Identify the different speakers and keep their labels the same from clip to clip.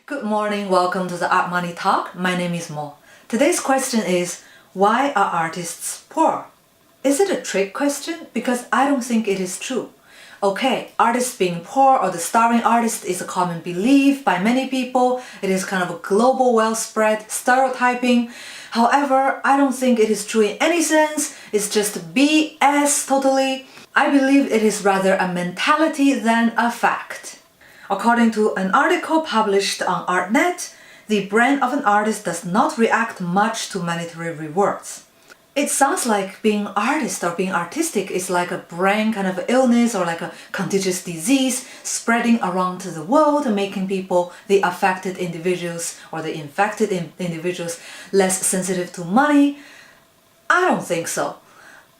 Speaker 1: Good morning, welcome to the Art Money Talk. My name is Mo. Today's question is, why are artists poor? Is it a trick question? Because I don't think it is true. Okay, artists being poor or the starving artist is a common belief by many people. It is kind of a global well-spread stereotyping. However, I don't think it is true in any sense. It's just BS totally. I believe it is rather a mentality than a fact. According to an article published on ArtNet, the brain of an artist does not react much to monetary rewards. It sounds like being artist or being artistic is like a brain kind of illness or like a contagious disease spreading around to the world, making people, the affected individuals or the infected individuals, less sensitive to money. I don't think so.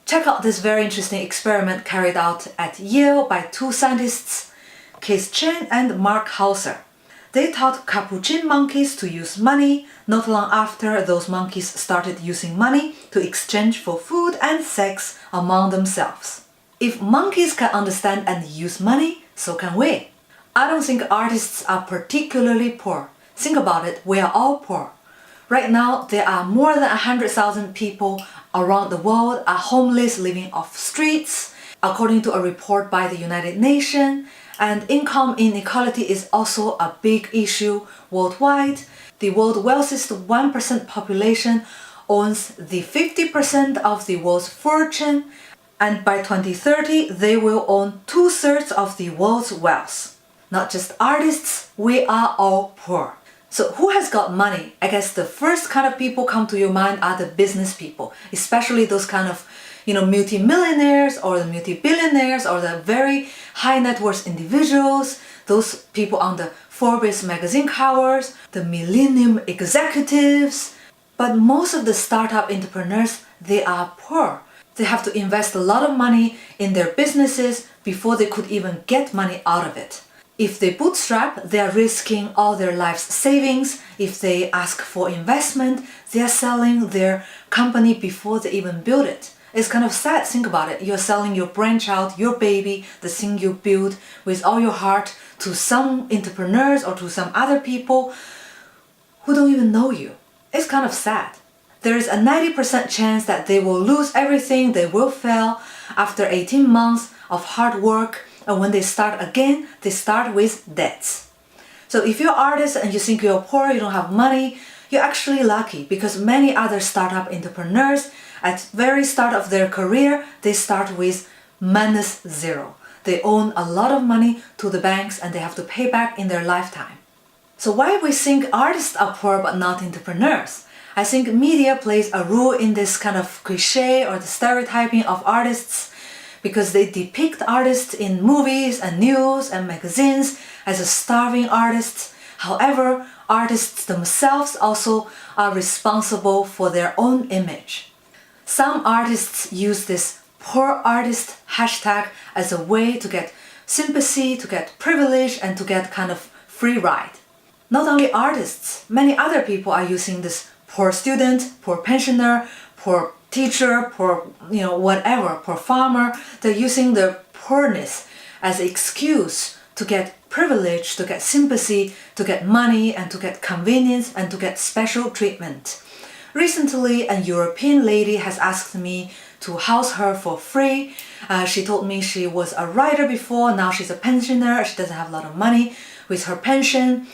Speaker 1: Check out this very interesting experiment carried out at Yale by two scientists, Keith Chen and Mark Hauser. They taught capuchin monkeys to use money. Not long after, those monkeys started using money to exchange for food and sex among themselves. If monkeys can understand and use money, so can we. I don't think artists are particularly poor. Think about it, we are all poor. Right now, there are more than 100,000 people around the world are homeless, living off streets, according to a report by the United Nations. And income inequality is also a big issue worldwide. The world's wealthiest 1% population owns the 50% of the world's fortune, and by 2030 they will own 2/3 of the world's wealth. Not just artists, we are all poor. So who has got money? I guess the first kind of people come to your mind are the business people, especially those kind of multi-millionaires or the multi-billionaires or the very high net worth individuals, those people on the Forbes magazine covers, the millennium executives. But most of the startup entrepreneurs, they are poor. They have to invest a lot of money in their businesses before they could even get money out of it. If they bootstrap, they are risking all their life's savings. If they ask for investment, they are selling their company before they even build it. It's kind of sad, think about it. You're selling your brainchild, your baby, the thing you build with all your heart to some entrepreneurs or to some other people who don't even know you. It's kind of sad. There is a 90% chance that they will lose everything, they will fail after 18 months of hard work, and when they start again, they start with debts. So if you're an artist and you think you're poor, you don't have money, you're actually lucky because many other startup entrepreneurs at very start of their career, they start with -0. They own a lot of money to the banks and they have to pay back in their lifetime. So why we think artists are poor but not entrepreneurs? I think media plays a role in this kind of cliche or the stereotyping of artists because they depict artists in movies and news and magazines as a starving artists. However, artists themselves also are responsible for their own image. Some artists use this poor artist hashtag as a way to get sympathy, to get privilege, and to get kind of free ride. Not only artists, many other people are using this poor student, poor pensioner, poor teacher, poor whatever, poor farmer. They're using their poorness as an excuse to get privilege, to get sympathy, to get money, and to get convenience, and to get special treatment. Recently, a European lady has asked me to house her for free. She told me she was a writer before, now she's a pensioner, she doesn't have a lot of money with her pension.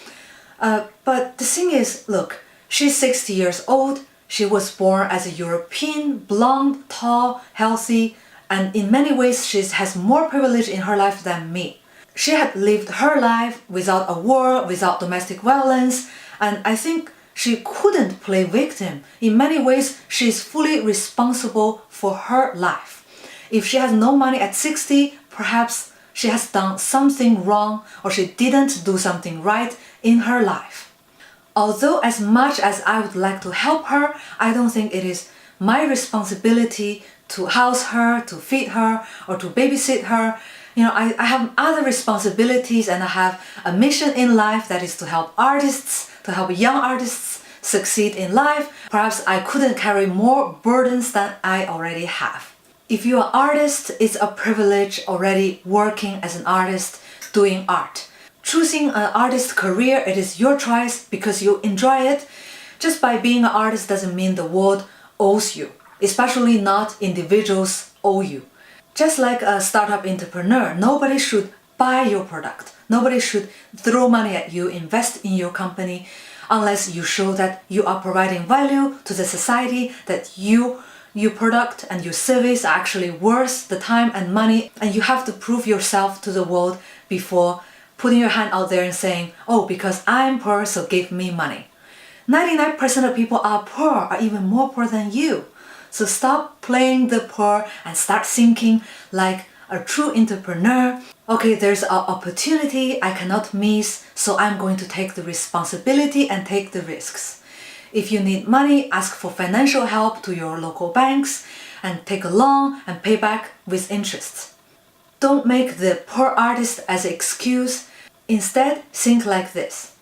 Speaker 1: But the thing is, look, she's 60 years old, she was born as a European, blonde, tall, healthy, and in many ways she has more privilege in her life than me. She had lived her life without a war, without domestic violence, and I think she couldn't play victim. In many ways, she is fully responsible for her life. If she has no money at 60, perhaps she has done something wrong or she didn't do something right in her life. Although as much as I would like to help her, I don't think it is my responsibility to house her, to feed her, or to babysit her. I have other responsibilities and I have a mission in life that is to help artists, to help young artists succeed in life. Perhaps I couldn't carry more burdens than I already have. If you're an artist, it's a privilege already working as an artist, doing art. choosing an artist career, it is your choice because you enjoy it. Just by being an artist doesn't mean the world owes you, especially not individuals owe you. Just like a startup entrepreneur, nobody should buy your product. Nobody should throw money at you, invest in your company, unless you show that you are providing value to the society, that your product and your service are actually worth the time and money, and you have to prove yourself to the world before putting your hand out there and saying, oh, because I'm poor, so give me money. 99% of people are poor, are even more poor than you. So stop playing the poor and start thinking like a true entrepreneur. Okay, there's an opportunity I cannot miss, so I'm going to take the responsibility and take the risks. If you need money, ask for financial help to your local banks and take a loan and pay back with interest. Don't make the poor artist as an excuse. Instead, think like this.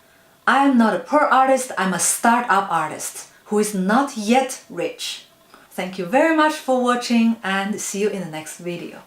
Speaker 1: I'm not a poor artist, I'm a startup artist who is not yet rich. Thank you very much for watching and see you in the next video.